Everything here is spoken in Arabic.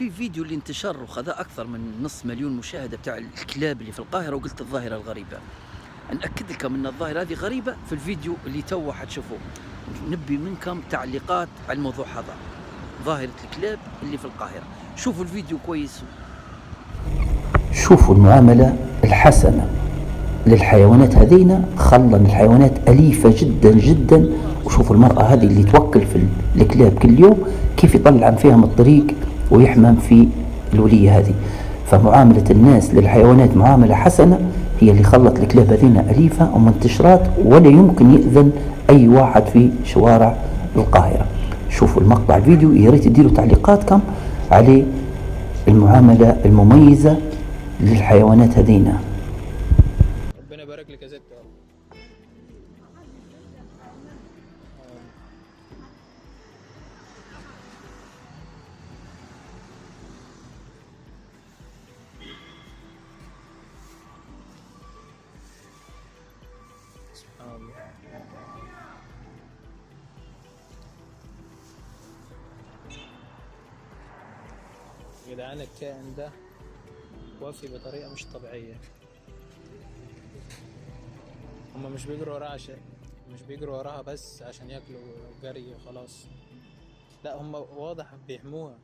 في فيديو اللي انتشر وخذ أكثر من نص مليون مشاهدة بتاع الكلاب اللي في القاهرة، وقلت الظاهرة الغريبة. نأكد لكم أن الظاهرة هذه غريبة في الفيديو اللي تو حتشوفوه. نبي منكم تعليقات على الموضوع هذا، ظاهرة الكلاب اللي في القاهرة. شوفوا الفيديو كويس. شوفوا المعاملة الحسنة للحيوانات هذينا، خلى الحيوانات أليفة جدا جدا. وشوفوا المرأة هذه اللي توكل في الكلاب كل يوم كيف يطلع فيها من الطريق ويحمم في الولية هذه. فمعاملة الناس للحيوانات معاملة حسنة هي اللي خلت الكلاب هذينا أليفة ومنتشرات، ولا يمكن يأذن أي واحد في شوارع القاهرة. شوفوا المقطع الفيديو، يا ريت تديروا تعليقاتكم عليه المعاملة المميزة للحيوانات هذينا. ربنا يبارك لك يا ست. سبحان الله. يا جدعان الكائن ده وافي بطريقة مش طبيعية. هما مش بيجروا وراها مش بيجروا وراها بس عشان ياكلوا جري وخلاص، لا هما واضح بيحموها.